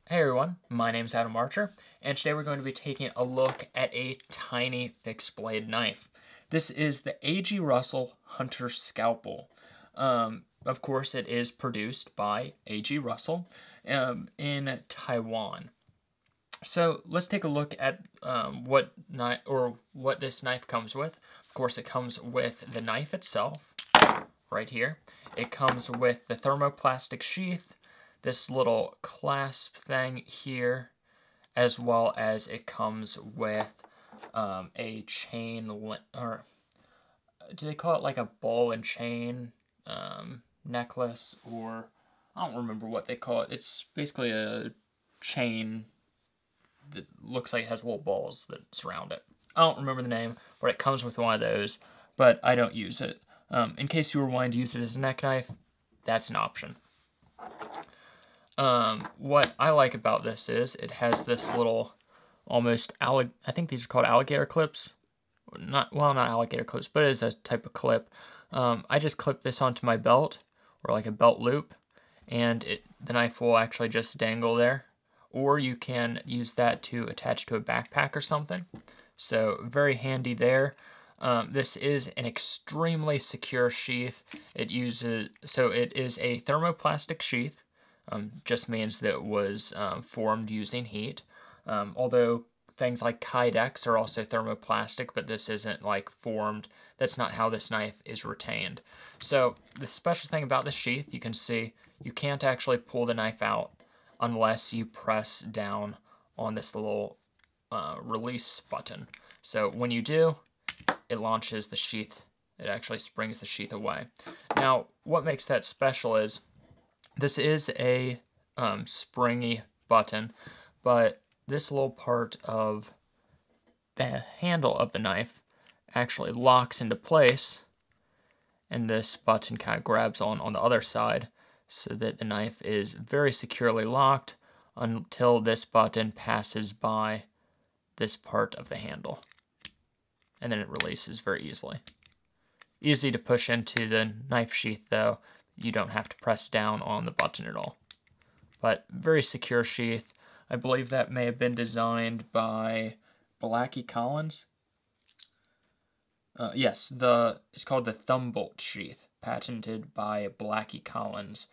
Hey everyone, my name's Adam Archer, and today we're going to be taking a look at a tiny fixed blade knife. This is the A.G.Russel Hunter Scalpel. Of course, it is produced by A.G.Russel in Taiwan. So let's take a look at what this knife comes with. Of course, it comes with the knife itself, right here. It comes with the thermoplastic sheath, this little clasp thing here, as well as it comes with a chain, or do they call it like a ball and chain necklace, or I don't remember what they call it. It's basically a chain that looks like it has little balls that surround it. I don't remember the name, but it comes with one of those, but I don't use it. In case you were wanting to use it as a neck knife, that's an option. What I like about this is it has this little almost I think these are called alligator clips. Not alligator clips, but it is a type of clip. I just clip this onto my belt, or like a belt loop, and the knife will actually just dangle there. Or you can use that to attach to a backpack or something. So very handy there. This is an extremely secure sheath. It is a thermoplastic sheath. Just means that it was formed using heat. Although things like Kydex are also thermoplastic, but this isn't like formed. That's not how this knife is retained. So the special thing about this sheath, you can see you can't actually pull the knife out unless you press down on this little release button. So when you do, it launches the sheath. It actually springs the sheath away. Now, what makes that special is this is a springy button, but this little part of the handle of the knife actually locks into place, and this button kind of grabs on the other side so that the knife is very securely locked until this button passes by this part of the handle. And then it releases very easily. Easy to push into the knife sheath though. You don't have to press down on the button at all. But very secure sheath. I believe that may have been designed by Blackie Collins. Yes, it's called the thumb bolt sheath, patented by Blackie Collins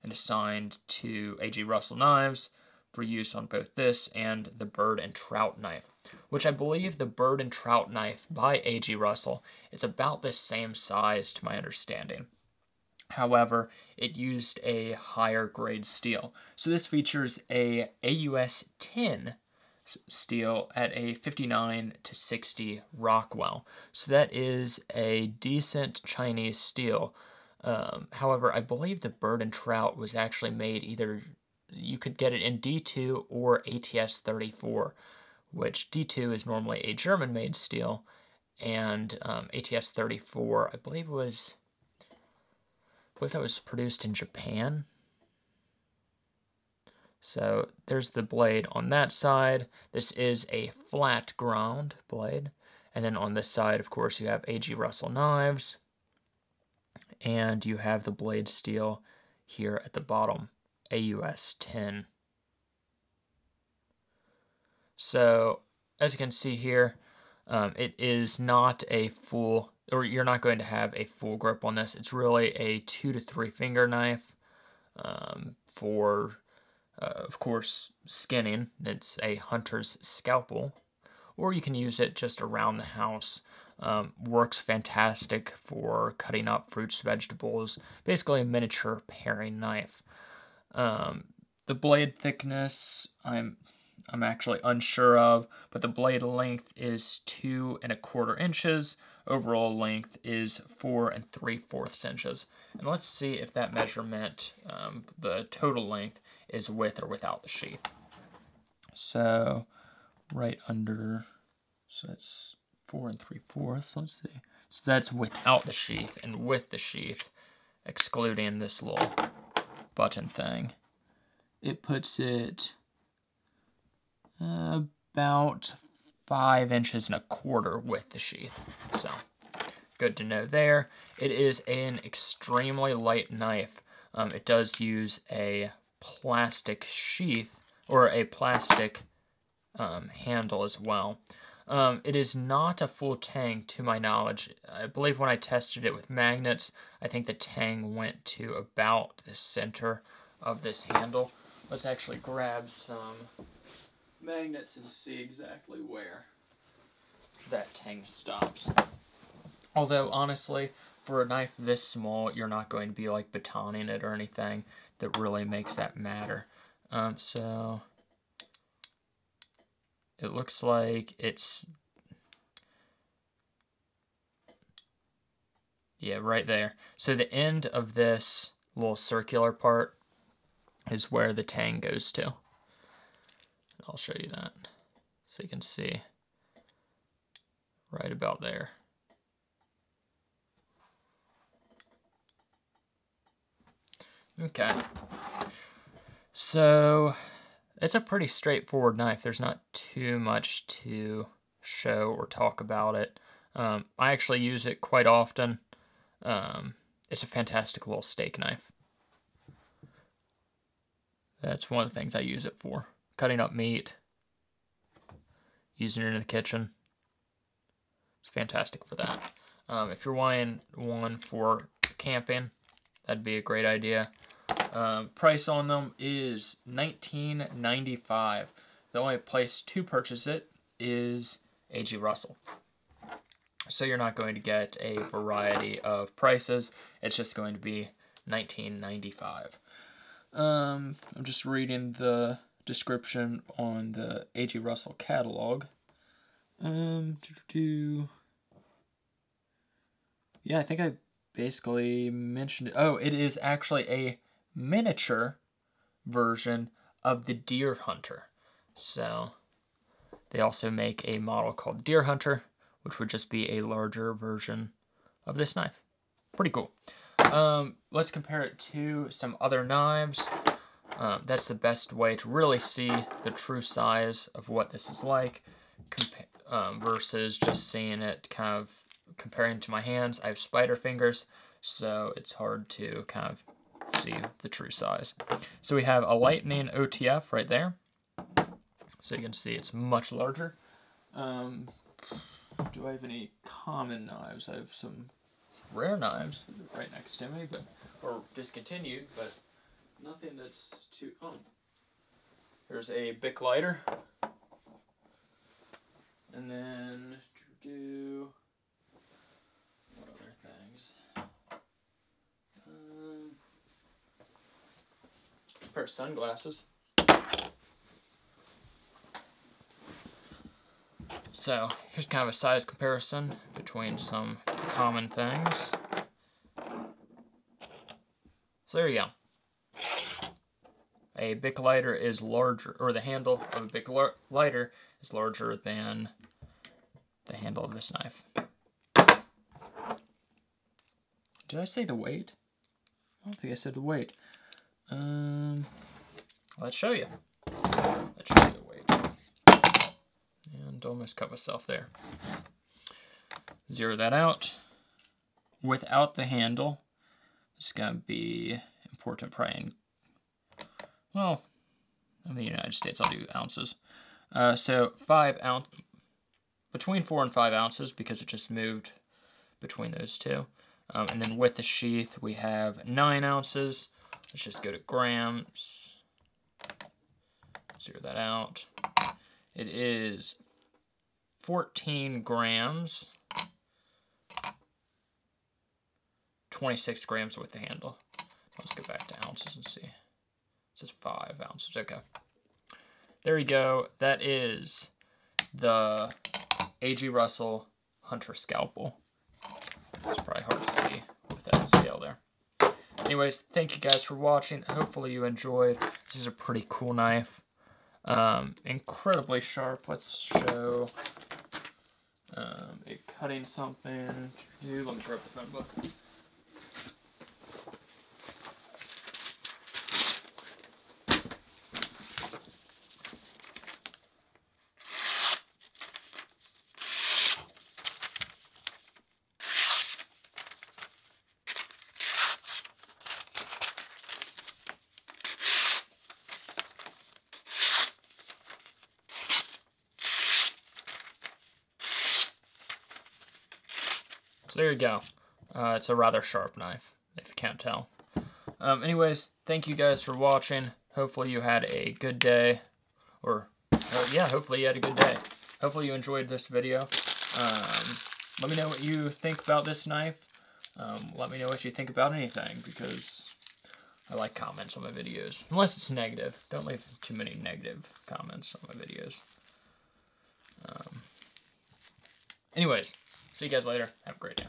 and assigned to A.G.Russel knives for use on both this and the bird and trout knife, which I believe the bird and trout knife by A.G.Russel is about the same size to my understanding. However, it used a higher grade steel. So this features a AUS 10 steel at a 59 to 60 Rockwell. So that is a decent Chinese steel. However, I believe the bird and trout was actually made either, you could get it in D2 or ATS 34, which D2 is normally a German-made steel, and ATS 34, I believe that was produced in Japan. So there's the blade on that side. This is a flat ground blade. And then on this side, of course, you have A.G.Russel knives. And you have the blade steel here at the bottom, AUS 10. So as you can see here, it is not a full, or you're not going to have a full grip on this. It's really a 2 to 3 finger knife for, of course, skinning. It's a hunter's scalpel, or you can use it just around the house. Works fantastic for cutting up fruits, vegetables, basically a miniature paring knife. The blade thickness, I'm actually unsure of, but the blade length is 2 1/4 inches. Overall length is 4 3/4 inches. And let's see if that measurement, the total length, is with or without the sheath. So right under, so that's 4 3/4. Let's see. So that's without the sheath, and with the sheath, excluding this little button thing, it puts it about 5 1/4 inches with the sheath. So good to know there. It is an extremely light knife. It does use a plastic sheath or a plastic handle as well. It is not a full tang to my knowledge. I believe when I tested it with magnets, I think the tang went to about the center of this handle. Let's actually grab some magnets and see exactly where that tang stops. Although honestly, for a knife this small, you're not going to be like batoning it or anything that really makes that matter. So it looks like it's, yeah, right there. So the end of this little circular part is where the tang goes to. I'll show you that so you can see right about there. Okay, so it's a pretty straightforward knife. There's not too much to show or talk about it. I actually use it quite often. It's a fantastic little steak knife. That's one of the things I use it for. Cutting up meat, using it in the kitchen. It's fantastic for that. If you're wanting one for camping, that'd be a great idea. Price on them is $19.95. The only place to purchase it is A.G.Russel. So you're not going to get a variety of prices. It's just going to be $19.95. I'm just reading the description on the A.G.Russel catalog. Yeah, I think I basically mentioned it. Oh, it is actually a miniature version of the Deer Hunter. So they also make a model called Deer Hunter, which would just be a larger version of this knife. Pretty cool. Let's compare it to some other knives. That's the best way to really see the true size of what this is like, versus just seeing it kind of comparing to my hands. I have spider fingers, so it's hard to kind of see the true size. So we have a Lightning OTF right there. So you can see it's much larger. Do I have any common knives? I have some rare knives right next to me, or discontinued, but nothing that's too... Oh, there's a Bic lighter. And then what other things? A pair of sunglasses. So here's kind of a size comparison between some common things. So there you go. A Bic lighter is larger, or the handle of a Bic lighter is larger than the handle of this knife. Did I say the weight? I don't think I said the weight. Let's show you. Let's show you the weight. And almost cut myself there. Zero that out. Without the handle, it's going to be important probably. Well, in the United States, I'll do ounces. So 5 ounce, between 4 and 5 ounces, because it just moved between those two. And then with the sheath, we have 9 ounces. Let's just go to grams. Zero that out. It is 14 grams. 26 grams with the handle. Let's go back to ounces and see. It says 5 ounces. Okay. There you go. That is the A.G.Russel Hunter Scalpel. It's probably hard to see with that scale there. Anyways, thank you guys for watching. Hopefully you enjoyed. This is a pretty cool knife. Incredibly sharp. Let's show it cutting something. Let me grab the phone book. So there you go. It's a rather sharp knife, if you can't tell. Anyways, thank you guys for watching. Hopefully you had a good day. Or, yeah, hopefully you had a good day. Hopefully you enjoyed this video. Let me know what you think about this knife. Let me know what you think about anything, because I like comments on my videos. Unless it's negative. Don't leave too many negative comments on my videos. Anyways, see you guys later. Have a great day.